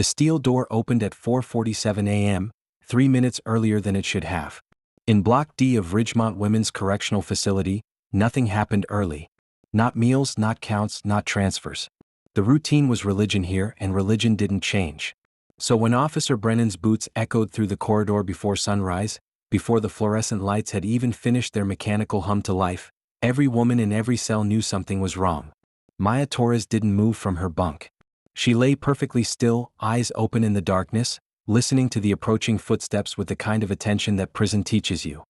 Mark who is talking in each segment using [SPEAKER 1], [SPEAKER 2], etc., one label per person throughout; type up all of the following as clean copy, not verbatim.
[SPEAKER 1] The steel door opened at 4:47 a.m., 3 minutes earlier than it should have. In Block D of Ridgemont Women's Correctional Facility, nothing happened early. Not meals, not counts, not transfers. The routine was religion here, and religion didn't change. So when Officer Brennan's boots echoed through the corridor before sunrise, before the fluorescent lights had even finished their mechanical hum to life, every woman in every cell knew something was wrong. Maya Torres didn't move from her bunk. She lay perfectly still, eyes open in the darkness, listening to the approaching footsteps with the kind of attention that prison teaches you.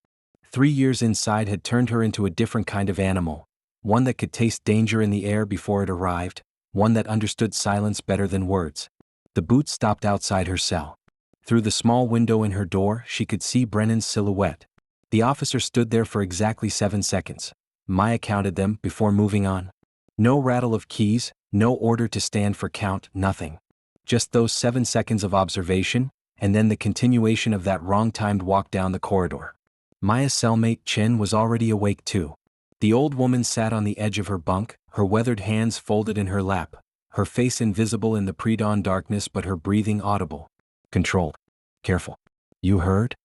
[SPEAKER 1] 3 years inside had turned her into a different kind of animal, one that could taste danger in the air before it arrived, one that understood silence better than words. The boots stopped outside her cell. Through the small window in her door, she could see Brennan's silhouette. The officer stood there for exactly 7 seconds. Maya counted them before moving on. No rattle of keys, no order to stand for count, nothing. Just those 7 seconds of observation, and then the continuation of that wrong-timed walk down the corridor. Maya's cellmate, Chin, was already awake too. The old woman sat on the edge of her bunk, her weathered hands folded in her lap, her face invisible in the pre-dawn darkness but her breathing audible. Controlled. Careful. You heard?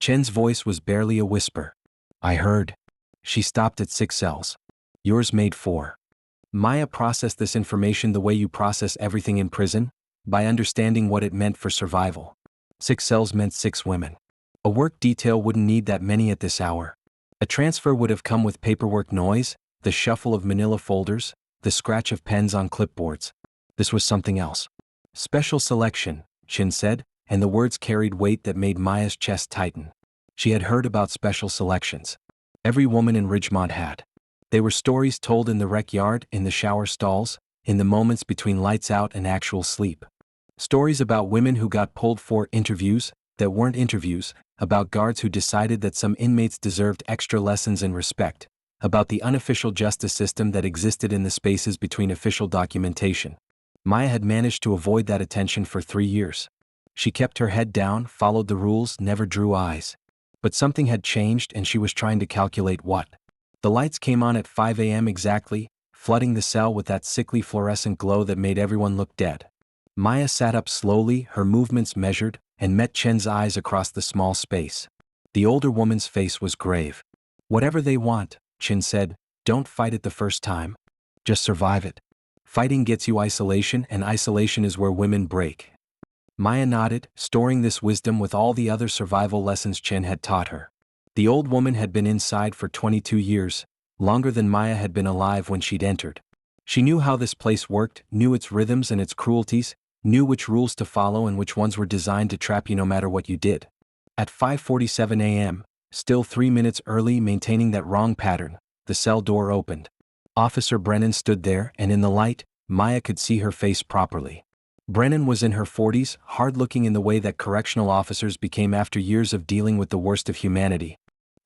[SPEAKER 1] Chen's voice was barely a whisper. I heard. She stopped at 6 cells. Yours made 4. Maya processed this information the way you process everything in prison, by understanding what it meant for survival. 6 cells meant 6 women. A work detail wouldn't need that many at this hour. A transfer would have come with paperwork noise, the shuffle of manila folders, the scratch of pens on clipboards. This was something else. Special selection, Chin said, and the words carried weight that made Maya's chest tighten. She had heard about special selections. Every woman in Ridgemont had. They were stories told in the rec yard, in the shower stalls, in the moments between lights out and actual sleep. Stories about women who got pulled for interviews that weren't interviews, about guards who decided that some inmates deserved extra lessons in respect, about the unofficial justice system that existed in the spaces between official documentation. Maya had managed to avoid that attention for 3 years. She kept her head down, followed the rules, never drew eyes. But something had changed and she was trying to calculate what. The lights came on at 5 a.m. exactly, flooding the cell with that sickly fluorescent glow that made everyone look dead. Maya sat up slowly, her movements measured, and met Chen's eyes across the small space. The older woman's face was grave. Whatever they want, Chen said, don't fight it the first time. Just survive it. Fighting gets you isolation, and isolation is where women break. Maya nodded, storing this wisdom with all the other survival lessons Chen had taught her. The old woman had been inside for 22 years, longer than Maya had been alive when she'd entered. She knew how this place worked, knew its rhythms and its cruelties, knew which rules to follow and which ones were designed to trap you no matter what you did. At 5:47 a.m., still 3 minutes early, maintaining that wrong pattern, the cell door opened. Officer Brennan stood there, and in the light, Maya could see her face properly. Brennan was in her 40s, hard-looking in the way that correctional officers became after years of dealing with the worst of humanity.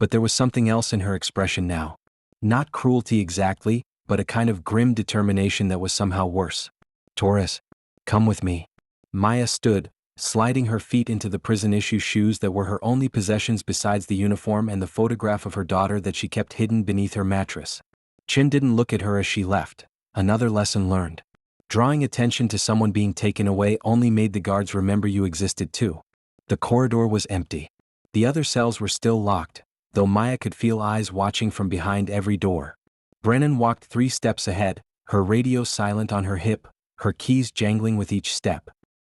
[SPEAKER 1] But there was something else in her expression now. Not cruelty exactly, but a kind of grim determination that was somehow worse. Torres, come with me. Maya stood, sliding her feet into the prison-issue shoes that were her only possessions besides the uniform and the photograph of her daughter that she kept hidden beneath her mattress. Chin didn't look at her as she left. Another lesson learned. Drawing attention to someone being taken away only made the guards remember you existed too. The corridor was empty. The other cells were still locked, though Maya could feel eyes watching from behind every door. Brennan walked 3 steps ahead, her radio silent on her hip, her keys jangling with each step.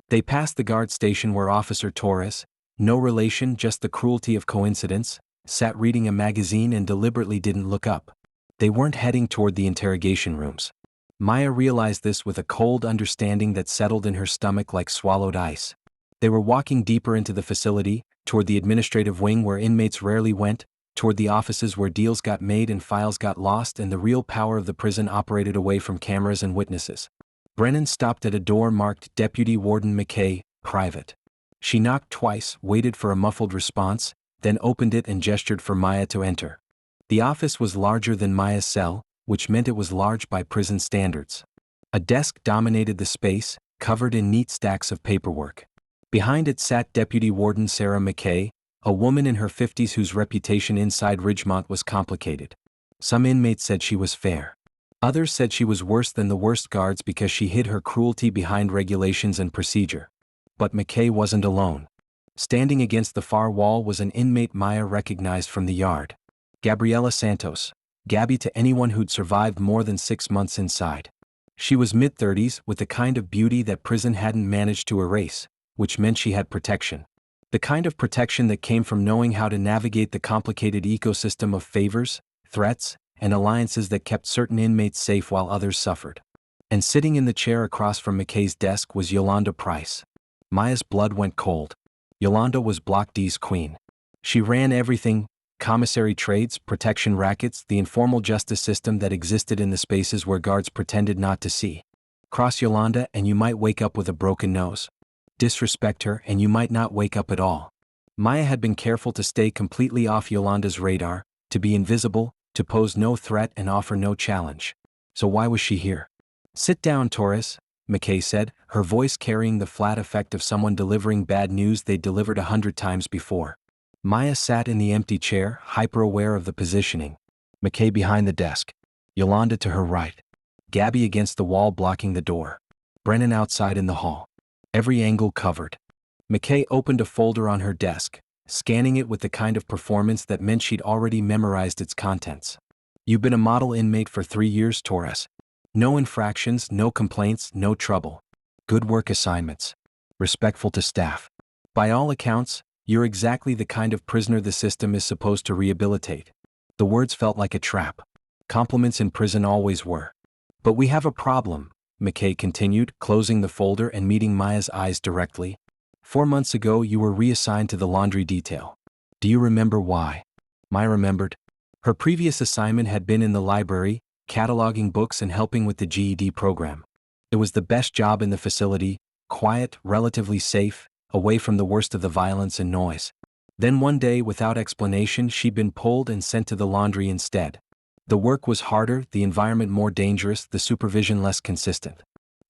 [SPEAKER 1] They passed the guard station where Officer Torres, no relation, just the cruelty of coincidence, sat reading a magazine and deliberately didn't look up. They weren't heading toward the interrogation rooms. Maya realized this with a cold understanding that settled in her stomach like swallowed ice. They were walking deeper into the facility, toward the administrative wing where inmates rarely went, toward the offices where deals got made and files got lost and the real power of the prison operated away from cameras and witnesses. Brennan stopped at a door marked Deputy Warden McKay, Private. She knocked twice, waited for a muffled response, then opened it and gestured for Maya to enter. The office was larger than Maya's cell, which meant it was large by prison standards. A desk dominated the space, covered in neat stacks of paperwork. Behind it sat Deputy Warden Sarah McKay, a woman in her 50s whose reputation inside Ridgemont was complicated. Some inmates said she was fair. Others said she was worse than the worst guards because she hid her cruelty behind regulations and procedure. But McKay wasn't alone. Standing against the far wall was an inmate Maya recognized from the yard. Gabriela Santos. Gabby to anyone who'd survived more than 6 months inside. She was mid-30s with the kind of beauty that prison hadn't managed to erase, which meant she had protection. The kind of protection that came from knowing how to navigate the complicated ecosystem of favors, threats, and alliances that kept certain inmates safe while others suffered. And sitting in the chair across from McKay's desk was Yolanda Price. Maya's blood went cold. Yolanda was Block D's queen. She ran everything: commissary trades, protection rackets, the informal justice system that existed in the spaces where guards pretended not to see. Cross Yolanda and you might wake up with a broken nose. Disrespect her and you might not wake up at all. Maya had been careful to stay completely off Yolanda's radar, to be invisible, to pose no threat and offer no challenge. So why was she here? "Sit down, Torres," McKay said, her voice carrying the flat effect of someone delivering bad news they'd delivered 100 times before. Maya sat in the empty chair, hyper-aware of the positioning. McKay behind the desk. Yolanda to her right. Gabby against the wall blocking the door. Brennan outside in the hall. Every angle covered. McKay opened a folder on her desk, scanning it with the kind of performance that meant she'd already memorized its contents. "You've been a model inmate for 3 years, Torres. No infractions, no complaints, no trouble. Good work assignments. Respectful to staff. By all accounts, you're exactly the kind of prisoner the system is supposed to rehabilitate." The words felt like a trap. Compliments in prison always were. "But we have a problem," McKay continued, closing the folder and meeting Maya's eyes directly. 4 months ago you were reassigned to the laundry detail. Do you remember why?" Maya remembered. Her previous assignment had been in the library, cataloging books and helping with the GED program. It was the best job in the facility, quiet, relatively safe, away from the worst of the violence and noise. Then one day, without explanation, she'd been pulled and sent to the laundry instead. The work was harder, the environment more dangerous, the supervision less consistent.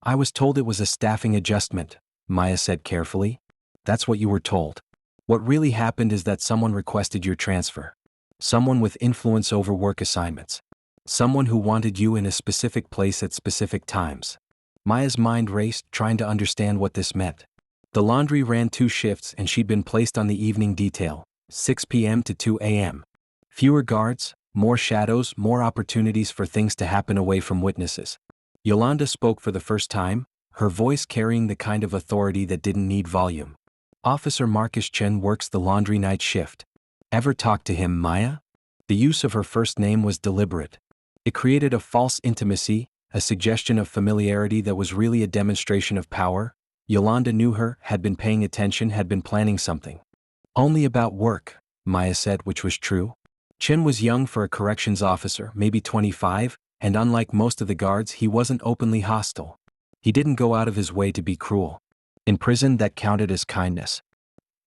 [SPEAKER 1] "I was told it was a staffing adjustment," Maya said carefully. "That's what you were told. What really happened is that someone requested your transfer. Someone with influence over work assignments. Someone who wanted you in a specific place at specific times." Maya's mind raced, trying to understand what this meant. The laundry ran 2 shifts and she'd been placed on the evening detail, 6 p.m. to 2 a.m. Fewer guards, more shadows, more opportunities for things to happen away from witnesses. Yolanda spoke for the first time, her voice carrying the kind of authority that didn't need volume. "Officer Marcus Chen works the laundry night shift. Ever talked to him, Maya?" The use of her first name was deliberate. It created a false intimacy, a suggestion of familiarity that was really a demonstration of power. Yolanda knew her, had been paying attention, had been planning something. "Only about work," Maya said, which was true. Chen was young for a corrections officer, maybe 25, and unlike most of the guards, he wasn't openly hostile. He didn't go out of his way to be cruel. In prison, that counted as kindness.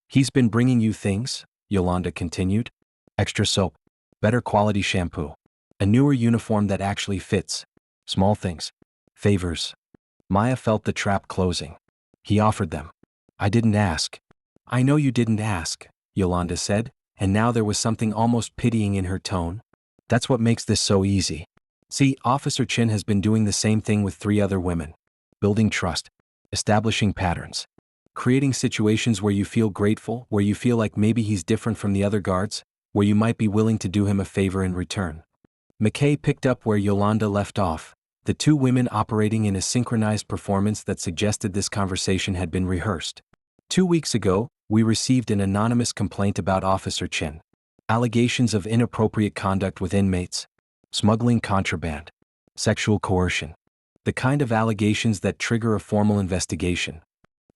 [SPEAKER 1] "He's been bringing you things," Yolanda continued. "Extra soap. Better quality shampoo. A newer uniform that actually fits. Small things. Favors." Maya felt the trap closing. "He offered them. I didn't ask." "I know you didn't ask," Yolanda said, and now there was something almost pitying in her tone. "That's what makes this so easy. See, Officer Chin has been doing the same thing with 3 other women. Building trust. Establishing patterns. Creating situations where you feel grateful, where you feel like maybe he's different from the other guards, where you might be willing to do him a favor in return." McKay picked up where Yolanda left off, the 2 women operating in a synchronized performance that suggested this conversation had been rehearsed. 2 weeks ago, we received an anonymous complaint about Officer Chin. Allegations of inappropriate conduct with inmates, smuggling contraband, sexual coercion. The kind of allegations that trigger a formal investigation.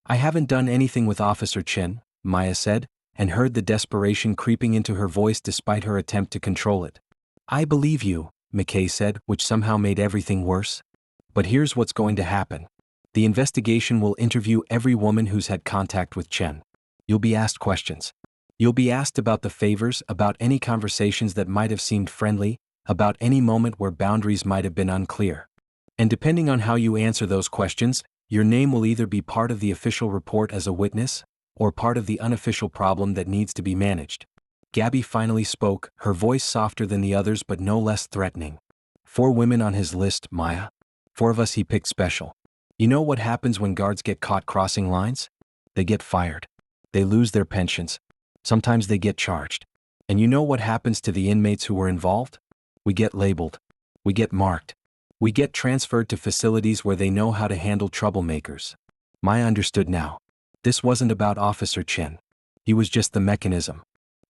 [SPEAKER 1] "I haven't done anything with Officer Chin," Maya said, and heard the desperation creeping into her voice despite her attempt to control it. "I believe you," McKay said, which somehow made everything worse. "But here's what's going to happen. The investigation will interview every woman who's had contact with Chen. You'll be asked questions. You'll be asked about the favors, about any conversations that might have seemed friendly, about any moment where boundaries might have been unclear. And depending on how you answer those questions, your name will either be part of the official report as a witness, or part of the unofficial problem that needs to be managed." Gabby finally spoke, her voice softer than the others but no less threatening. 4 women on his list, Maya. 4 of us he picked special. You know what happens when guards get caught crossing lines? They get fired. They lose their pensions. Sometimes they get charged. And you know what happens to the inmates who were involved? We get labeled. We get marked. We get transferred to facilities where they know how to handle troublemakers. Maya understood now. This wasn't about Officer Chen. He was just the mechanism.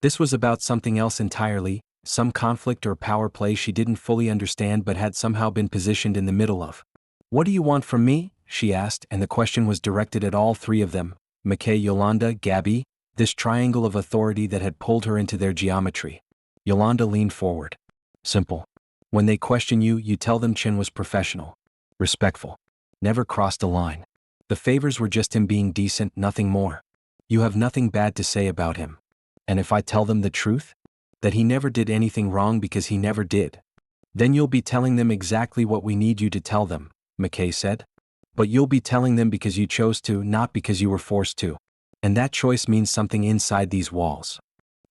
[SPEAKER 1] This was about something else entirely, some conflict or power play she didn't fully understand but had somehow been positioned in the middle of. "What do you want from me?" she asked, and the question was directed at all three of them, McKay, Yolanda, Gabby, this triangle of authority that had pulled her into their geometry. Yolanda leaned forward. "Simple. When they question you, you tell them Chen was professional, respectful, never crossed a line. The favors were just him being decent, nothing more. You have nothing bad to say about him. And if I tell them the truth, that he never did anything wrong because he never did, then you'll be telling them exactly what we need you to tell them," McKay said. "But you'll be telling them because you chose to, not because you were forced to. And that choice means something inside these walls."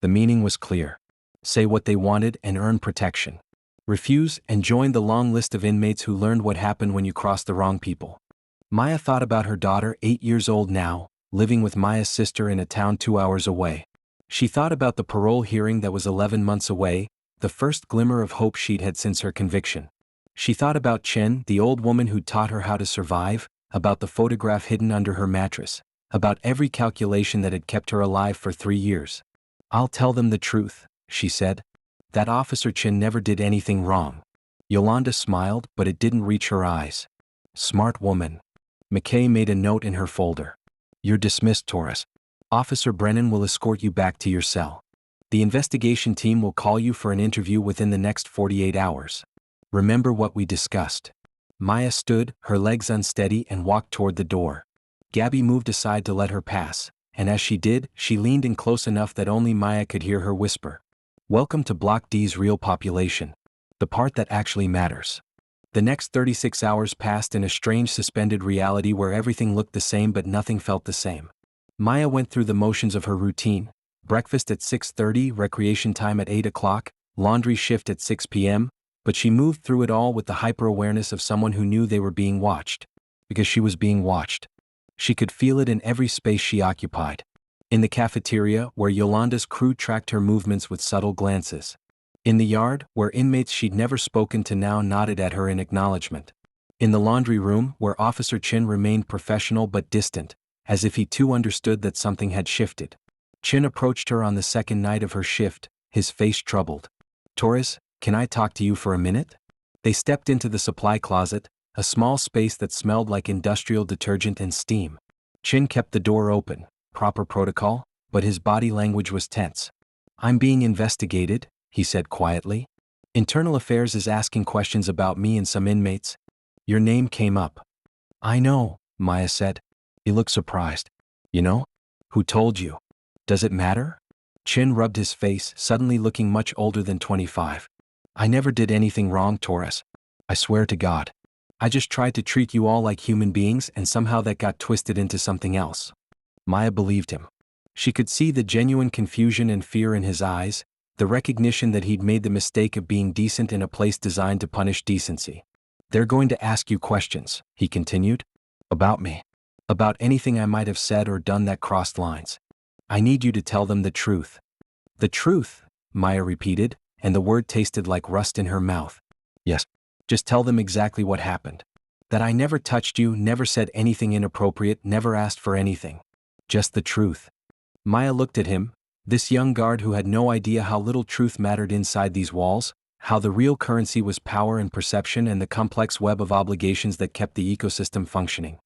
[SPEAKER 1] The meaning was clear. Say what they wanted and earn protection. Refuse and join the long list of inmates who learned what happened when you crossed the wrong people. Maya thought about her daughter, 8 years old now, living with Maya's sister in a town 2 hours away. She thought about the parole hearing that was 11 months away, the first glimmer of hope she'd had since her conviction. She thought about Chen, the old woman who taught her how to survive, about the photograph hidden under her mattress, about every calculation that had kept her alive for 3 years. "I'll tell them the truth," she said. "That Officer Chen never did anything wrong." Yolanda smiled, but it didn't reach her eyes. "Smart woman." McKay made a note in her folder. "You're dismissed, Torres. Officer Brennan will escort you back to your cell. The investigation team will call you for an interview within the next 48 hours. Remember what we discussed." Maya stood, her legs unsteady, and walked toward the door. Gabby moved aside to let her pass, and as she did, she leaned in close enough that only Maya could hear her whisper, "Welcome to Block D's real population. The part that actually matters." The next 36 hours passed in a strange suspended reality where everything looked the same but nothing felt the same. Maya went through the motions of her routine: breakfast at 6:30, recreation time at 8 o'clock, laundry shift at 6 p.m., but she moved through it all with the hyper-awareness of someone who knew they were being watched. Because she was being watched. She could feel it in every space she occupied. In the cafeteria, where Yolanda's crew tracked her movements with subtle glances. In the yard, where inmates she'd never spoken to now nodded at her in acknowledgement. In the laundry room, where Officer Chin remained professional but distant, as if he too understood that something had shifted. Chin approached her on the second night of her shift, his face troubled. "Torres, can I talk to you for a minute?" They stepped into the supply closet, a small space that smelled like industrial detergent and steam. Chin kept the door open, proper protocol, but his body language was tense. "I'm being investigated," he said quietly. "Internal Affairs is asking questions about me and some inmates. Your name came up." "I know," Maya said. He looked surprised. "You know? Who told you? Does it matter?" Chin rubbed his face, suddenly looking much older than 25. "I never did anything wrong, Torres. I swear to God. I just tried to treat you all like human beings and somehow that got twisted into something else." Maya believed him. She could see the genuine confusion and fear in his eyes, the recognition that he'd made the mistake of being decent in a place designed to punish decency. "They're going to ask you questions," he continued. "About me. About anything I might have said or done that crossed lines. I need you to tell them the truth." "The truth," Maya repeated, and the word tasted like rust in her mouth. "Yes. Just tell them exactly what happened. That I never touched you, never said anything inappropriate, never asked for anything. Just the truth." Maya looked at him, this young guard who had no idea how little truth mattered inside these walls, how the real currency was power and perception and the complex web of obligations that kept the ecosystem functioning.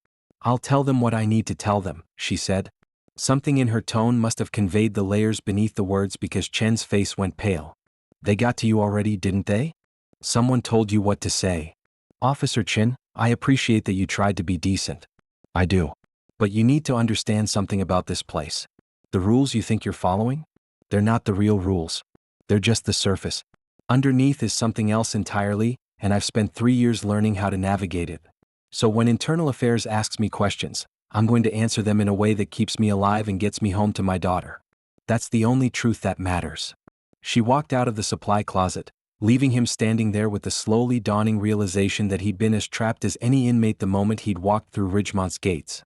[SPEAKER 1] "I'll tell them what I need to tell them," she said. Something in her tone must have conveyed the layers beneath the words because Chen's face went pale. "They got to you already, didn't they? Someone told you what to say." "Officer Chen, I appreciate that you tried to be decent. I do. But you need to understand something about this place. The rules you think you're following? They're not the real rules. They're just the surface. Underneath is something else entirely, and I've spent 3 years learning how to navigate it. So when Internal Affairs asks me questions, I'm going to answer them in a way that keeps me alive and gets me home to my daughter. That's the only truth that matters." She walked out of the supply closet, leaving him standing there with the slowly dawning realization that he'd been as trapped as any inmate the moment he'd walked through Ridgemont's gates.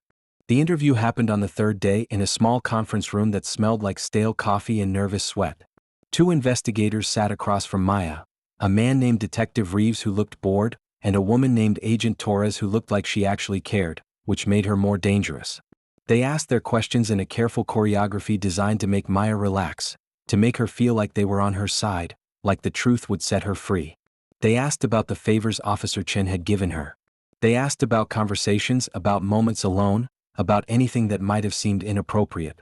[SPEAKER 1] The interview happened on the third day in a small conference room that smelled like stale coffee and nervous sweat. Two investigators sat across from Maya, a man named Detective Reeves who looked bored, and a woman named Agent Torres who looked like she actually cared, which made her more dangerous. They asked their questions in a careful choreography designed to make Maya relax, to make her feel like they were on her side, like the truth would set her free. They asked about the favors Officer Chen had given her. They asked about conversations, about moments alone, about anything that might have seemed inappropriate.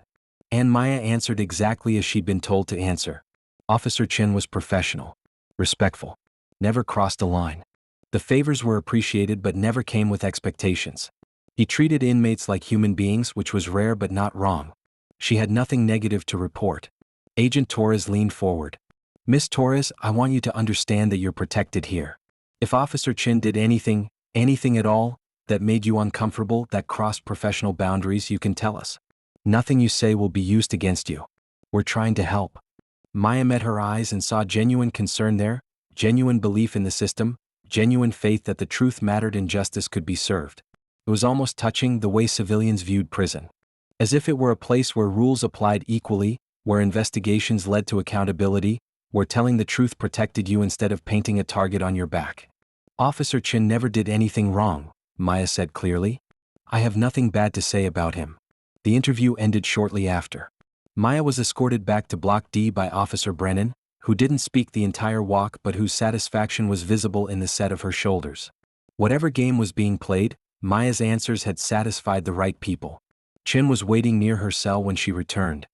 [SPEAKER 1] And Maya answered exactly as she'd been told to answer. Officer Chen was professional, respectful, never crossed a line. The favors were appreciated but never came with expectations. He treated inmates like human beings, which was rare but not wrong. She had nothing negative to report. Agent Torres leaned forward. Miss Torres, I want you to understand that you're protected here. If Officer Chen did anything at all, that made you uncomfortable, that crossed professional boundaries, you can tell us. Nothing you say will be used against you. We're trying to help. Maya met her eyes and saw genuine concern there, genuine belief in the system, genuine faith that the truth mattered and justice could be served. It was almost touching the way civilians viewed prison. As if it were a place where rules applied equally, where investigations led to accountability, where telling the truth protected you instead of painting a target on your back. Officer Chen never did anything wrong, Maya said clearly. I have nothing bad to say about him. The interview ended shortly after. Maya was escorted back to Block D by Officer Brennan, who didn't speak the entire walk but whose satisfaction was visible in the set of her shoulders. Whatever game was being played, Maya's answers had satisfied the right people. Chen was waiting near her cell when she returned.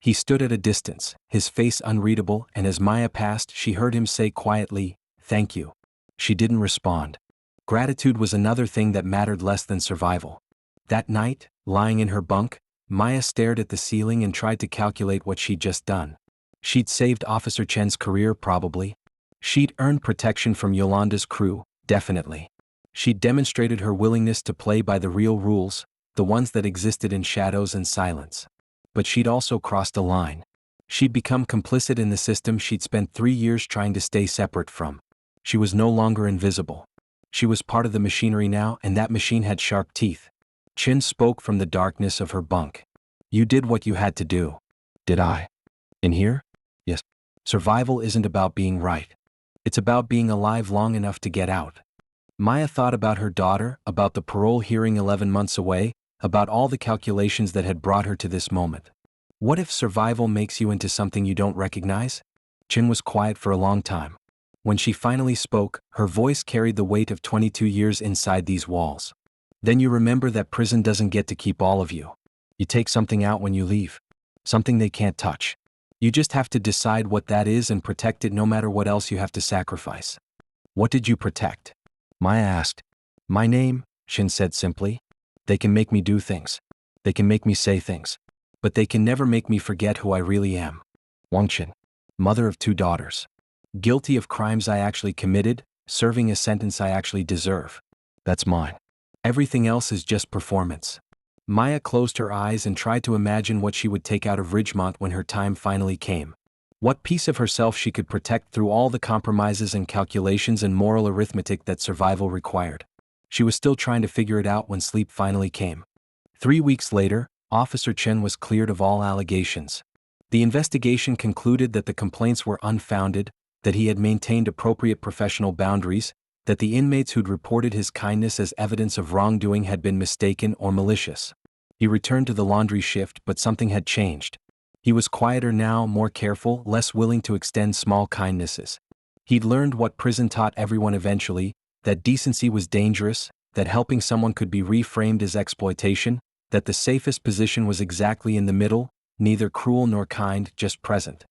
[SPEAKER 1] He stood at a distance, his face unreadable, and as Maya passed, she heard him say quietly, "Thank you." She didn't respond. Gratitude was another thing that mattered less than survival. That night, lying in her bunk, Maya stared at the ceiling and tried to calculate what she'd just done. She'd saved Officer Chen's career, probably. She'd earned protection from Yolanda's crew, definitely. She'd demonstrated her willingness to play by the real rules, the ones that existed in shadows and silence. But she'd also crossed a line. She'd become complicit in the system she'd spent 3 years trying to stay separate from. She was no longer invisible. She was part of the machinery now, and that machine had sharp teeth. Chen spoke from the darkness of her bunk. You did what you had to do. Did I? In here? Yes. Survival isn't about being right. It's about being alive long enough to get out. Maya thought about her daughter, about the parole hearing 11 months away, about all the calculations that had brought her to this moment. What if survival makes you into something you don't recognize? Chen was quiet for a long time. When she finally spoke, her voice carried the weight of 22 years inside these walls. Then you remember that prison doesn't get to keep all of you. You take something out when you leave. Something they can't touch. You just have to decide what that is and protect it no matter what else you have to sacrifice. What did you protect? Maya asked. My name, Shin said simply. They can make me do things. They can make me say things. But they can never make me forget who I really am. Wang Qin, mother of 2 daughters. Guilty of crimes I actually committed, serving a sentence I actually deserve. That's mine. Everything else is just performance. Maya closed her eyes and tried to imagine what she would take out of Ridgemont when her time finally came. What piece of herself she could protect through all the compromises and calculations and moral arithmetic that survival required. She was still trying to figure it out when sleep finally came. 3 weeks later, Officer Chen was cleared of all allegations. The investigation concluded that the complaints were unfounded, that he had maintained appropriate professional boundaries, that the inmates who'd reported his kindness as evidence of wrongdoing had been mistaken or malicious. He returned to the laundry shift, but something had changed. He was quieter now, more careful, less willing to extend small kindnesses. He'd learned what prison taught everyone eventually, that decency was dangerous, that helping someone could be reframed as exploitation, that the safest position was exactly in the middle, neither cruel nor kind, just present.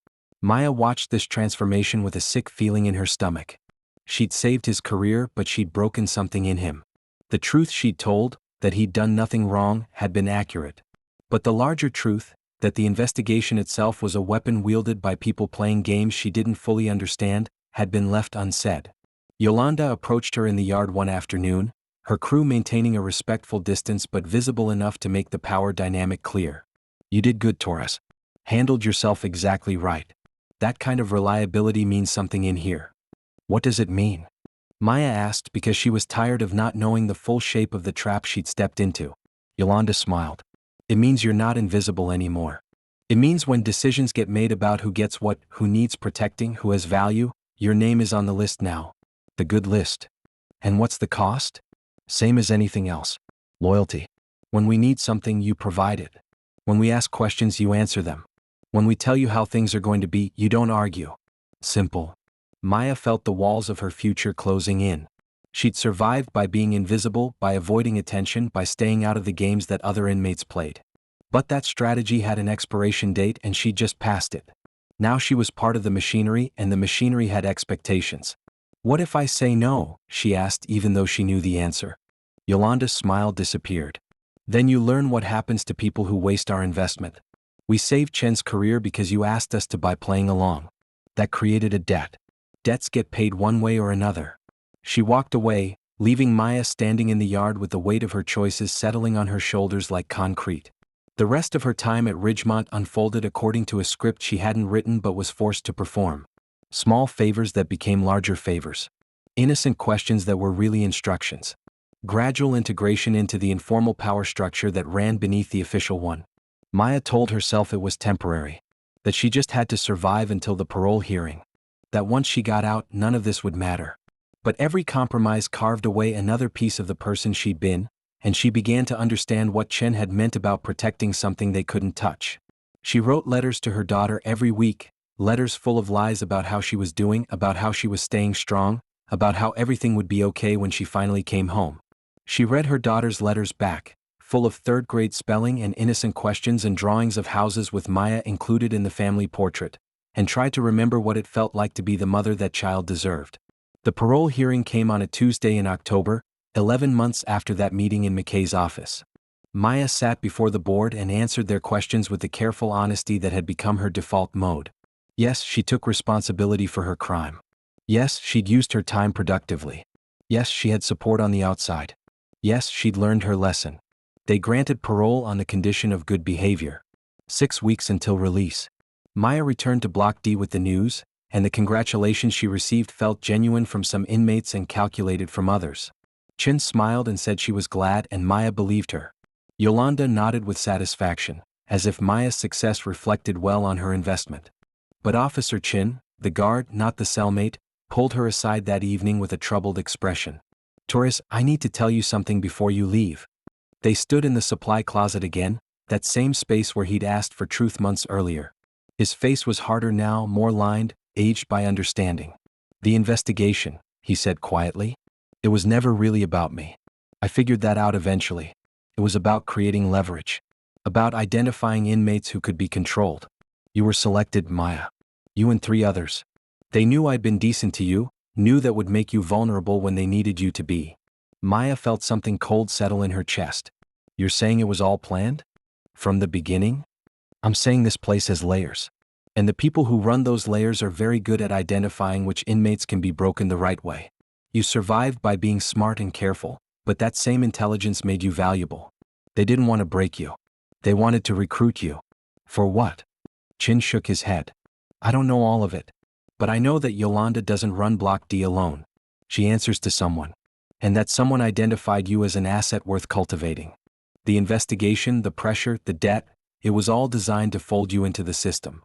[SPEAKER 1] Maya watched this transformation with a sick feeling in her stomach. She'd saved his career, but she'd broken something in him. The truth she'd told, that he'd done nothing wrong, had been accurate. But the larger truth, that the investigation itself was a weapon wielded by people playing games she didn't fully understand, had been left unsaid. Yolanda approached her in the yard one afternoon, her crew maintaining a respectful distance but visible enough to make the power dynamic clear. You did good, Torres. Handled yourself exactly right. That kind of reliability means something in here. What does it mean? Maya asked because she was tired of not knowing the full shape of the trap she'd stepped into. Yolanda smiled. It means you're not invisible anymore. It means when decisions get made about who gets what, who needs protecting, who has value, your name is on the list now. The good list. And what's the cost? Same as anything else. Loyalty. When we need something, you provide it. When we ask questions, you answer them. When we tell you how things are going to be, you don't argue. Simple. Maya felt the walls of her future closing in. She'd survived by being invisible, by avoiding attention, by staying out of the games that other inmates played. But that strategy had an expiration date and she'd just passed it. Now she was part of the machinery and the machinery had expectations. What if I say no? She asked even though she knew the answer. Yolanda's smile disappeared. Then you learn what happens to people who waste our investment. We saved Chen's career because you asked us to by playing along. That created a debt. Debts get paid one way or another. She walked away, leaving Maya standing in the yard with the weight of her choices settling on her shoulders like concrete. The rest of her time at Ridgemont unfolded according to a script she hadn't written but was forced to perform. Small favors that became larger favors. Innocent questions that were really instructions. Gradual integration into the informal power structure that ran beneath the official one. Maya told herself it was temporary. That she just had to survive until the parole hearing. That once she got out, none of this would matter. But every compromise carved away another piece of the person she'd been, and she began to understand what Chen had meant about protecting something they couldn't touch. She wrote letters to her daughter every week, letters full of lies about how she was doing, about how she was staying strong, about how everything would be okay when she finally came home. She read her daughter's letters back, full of third-grade spelling and innocent questions and drawings of houses with Maya included in the family portrait, and tried to remember what it felt like to be the mother that child deserved. The parole hearing came on a Tuesday in October, 11 months after that meeting in McKay's office. Maya sat before the board and answered their questions with the careful honesty that had become her default mode. Yes, she took responsibility for her crime. Yes, she'd used her time productively. Yes, she had support on the outside. Yes, she'd learned her lesson. They granted parole on the condition of good behavior. 6 weeks until release. Maya returned to Block D with the news, and the congratulations she received felt genuine from some inmates and calculated from others. Chin smiled and said she was glad and Maya believed her. Yolanda nodded with satisfaction, as if Maya's success reflected well on her investment. But Officer Chin, the guard, not the cellmate, pulled her aside that evening with a troubled expression. Torres, I need to tell you something before you leave. They stood in the supply closet again, that same space where he'd asked for truth months earlier. His face was harder now, more lined, aged by understanding. The investigation, he said quietly. It was never really about me. I figured that out eventually. It was about creating leverage. About identifying inmates who could be controlled. You were selected, Maya. You and 3 others. They knew I'd been decent to you, knew that would make you vulnerable when they needed you to be. Maya felt something cold settle in her chest. You're saying it was all planned? From the beginning? I'm saying this place has layers. And the people who run those layers are very good at identifying which inmates can be broken the right way. You survived by being smart and careful, but that same intelligence made you valuable. They didn't want to break you. They wanted to recruit you. For what? Chin shook his head. I don't know all of it. But I know that Yolanda doesn't run Block D alone. She answers to someone. And that someone identified you as an asset worth cultivating. The investigation, the pressure, the debt, it was all designed to fold you into the system.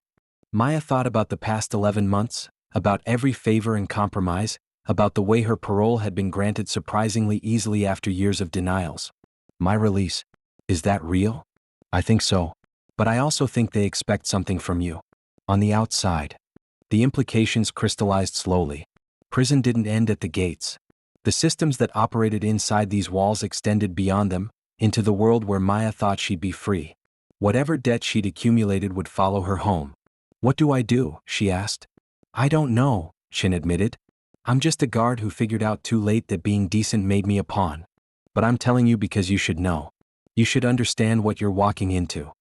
[SPEAKER 1] Maya thought about the past 11 months, about every favor and compromise, about the way her parole had been granted surprisingly easily after years of denials. My release. Is that real? I think so. But I also think they expect something from you. On the outside. The implications crystallized slowly. Prison didn't end at the gates. The systems that operated inside these walls extended beyond them, into the world where Maya thought she'd be free. Whatever debt she'd accumulated would follow her home. What do I do? She asked. I don't know, Chin admitted. I'm just a guard who figured out too late that being decent made me a pawn. But I'm telling you because you should know. You should understand what you're walking into.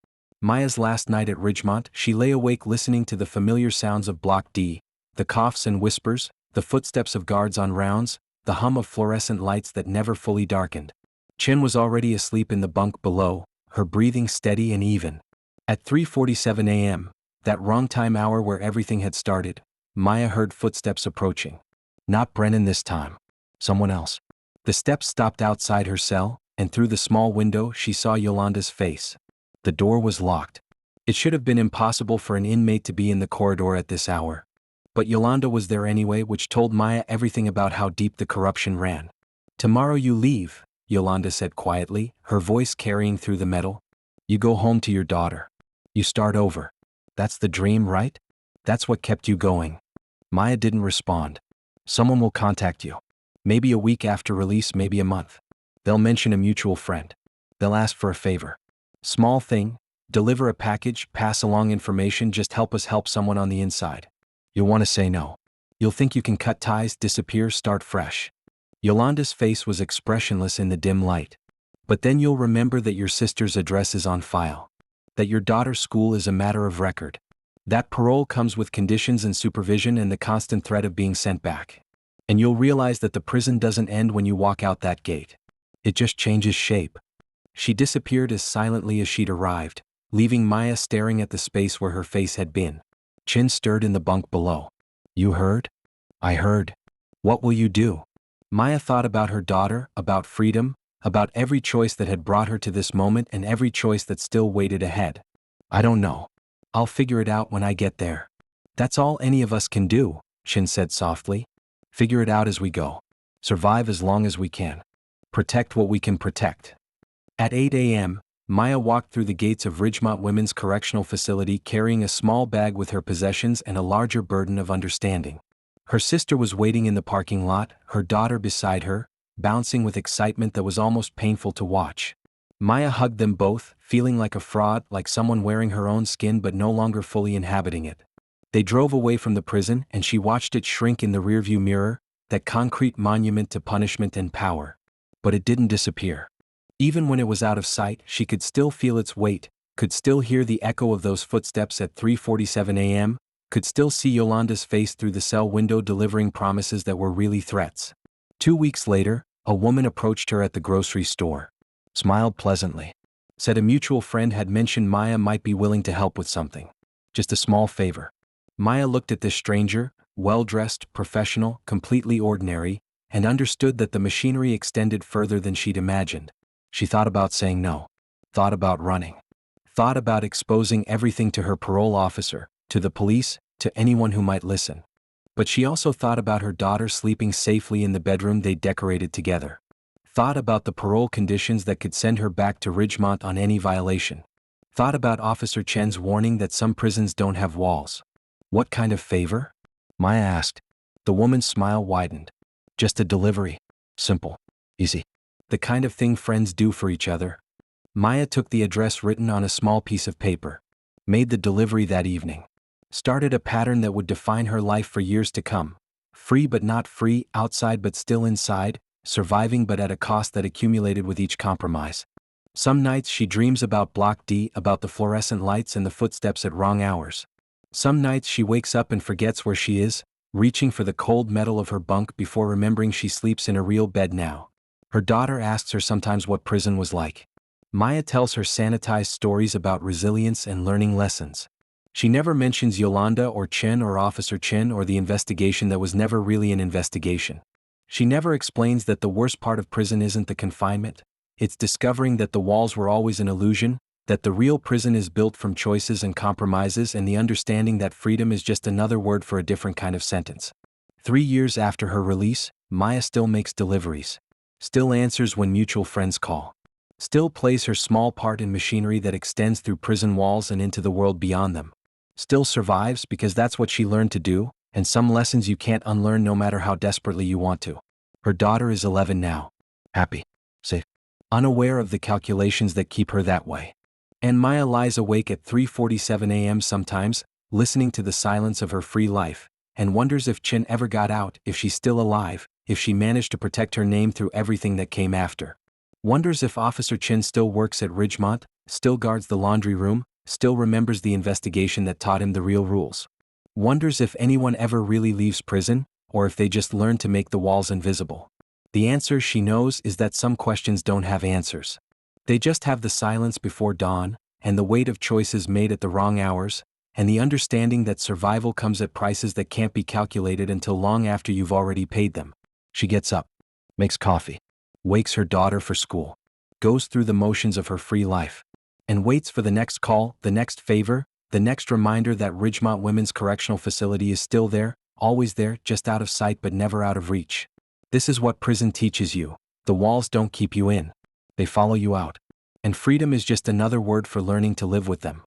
[SPEAKER 1] Maya's last night at Ridgemont, she lay awake listening to the familiar sounds of Block D, the coughs and whispers, the footsteps of guards on rounds, the hum of fluorescent lights that never fully darkened. Chin was already asleep in the bunk below, her breathing steady and even. At 3:47 a.m., that wrong time hour where everything had started, Maya heard footsteps approaching. Not Brennan this time. Someone else. The steps stopped outside her cell, and through the small window she saw Yolanda's face. The door was locked. It should have been impossible for an inmate to be in the corridor at this hour. But Yolanda was there anyway, which told Maya everything about how deep the corruption ran. "Tomorrow you leave," Yolanda said quietly, her voice carrying through the metal. "You go home to your daughter. You start over. That's the dream, right? That's what kept you going." Maya didn't respond. "Someone will contact you. Maybe a week after release, maybe a month. They'll mention a mutual friend. They'll ask for a favor. Small thing, deliver a package, pass along information, just help us help someone on the inside. You'll want to say no. You'll think you can cut ties, disappear, start fresh." Yolanda's face was expressionless in the dim light. "But then you'll remember that your sister's address is on file. That your daughter's school is a matter of record. That parole comes with conditions and supervision and the constant threat of being sent back. And you'll realize that the prison doesn't end when you walk out that gate. It just changes shape." She disappeared as silently as she'd arrived, leaving Maya staring at the space where her face had been. Chin stirred in the bunk below. "You heard?" "I heard. What will you do?" Maya thought about her daughter, about freedom, about every choice that had brought her to this moment and every choice that still waited ahead. "I don't know. I'll figure it out when I get there." "That's all any of us can do," Chin said softly. "Figure it out as we go. Survive as long as we can. Protect what we can protect." At 8 a.m., Maya walked through the gates of Ridgemont Women's Correctional Facility carrying a small bag with her possessions and a larger burden of understanding. Her sister was waiting in the parking lot, her daughter beside her, bouncing with excitement that was almost painful to watch. Maya hugged them both, feeling like a fraud, like someone wearing her own skin but no longer fully inhabiting it. They drove away from the prison and she watched it shrink in the rearview mirror, that concrete monument to punishment and power. But it didn't disappear. Even when it was out of sight, she could still feel its weight, could still hear the echo of those footsteps at 3:47 a.m., could still see Yolanda's face through the cell window delivering promises that were really threats. 2 weeks later, a woman approached her at the grocery store. Smiled pleasantly. Said a mutual friend had mentioned Maya might be willing to help with something. Just a small favor. Maya looked at this stranger, well-dressed, professional, completely ordinary, and understood that the machinery extended further than she'd imagined. She thought about saying no. Thought about running. Thought about exposing everything to her parole officer, to the police, to anyone who might listen. But she also thought about her daughter sleeping safely in the bedroom they decorated together. Thought about the parole conditions that could send her back to Ridgemont on any violation. Thought about Officer Chen's warning that some prisons don't have walls. "What kind of favor?" Maya asked. The woman's smile widened. "Just a delivery. Simple. Easy. The kind of thing friends do for each other." Maya took the address written on a small piece of paper. Made the delivery that evening. Started a pattern that would define her life for years to come. Free but not free, outside but still inside, surviving but at a cost that accumulated with each compromise. Some nights she dreams about Block D, about the fluorescent lights and the footsteps at wrong hours. Some nights she wakes up and forgets where she is, reaching for the cold metal of her bunk before remembering she sleeps in a real bed now. Her daughter asks her sometimes what prison was like. Maya tells her sanitized stories about resilience and learning lessons. She never mentions Yolanda or Chen or Officer Chen or the investigation that was never really an investigation. She never explains that the worst part of prison isn't the confinement. It's discovering that the walls were always an illusion, that the real prison is built from choices and compromises, and the understanding that freedom is just another word for a different kind of sentence. 3 years after her release, Maya still makes deliveries. Still answers when mutual friends call. Still plays her small part in machinery that extends through prison walls and into the world beyond them. Still survives because that's what she learned to do, and some lessons you can't unlearn no matter how desperately you want to. Her daughter is 11 now. Happy. Safe. Unaware of the calculations that keep her that way. And Maya lies awake at 3:47 a.m. sometimes, listening to the silence of her free life, and wonders if Chin ever got out, if she's still alive, if she managed to protect her name through everything that came after. Wonders if Officer Chin still works at Ridgemont, still guards the laundry room, still remembers the investigation that taught him the real rules. Wonders if anyone ever really leaves prison, or if they just learn to make the walls invisible. The answer, she knows, is that some questions don't have answers. They just have the silence before dawn, and the weight of choices made at the wrong hours, and the understanding that survival comes at prices that can't be calculated until long after you've already paid them. She gets up, makes coffee, wakes her daughter for school. goes through the motions of her free life, and waits for the next call, the next favor, the next reminder that Ridgemont Women's Correctional Facility is still there, always there, just out of sight but never out of reach. This is what prison teaches you. The walls don't keep you in. They follow you out. And freedom is just another word for learning to live with them.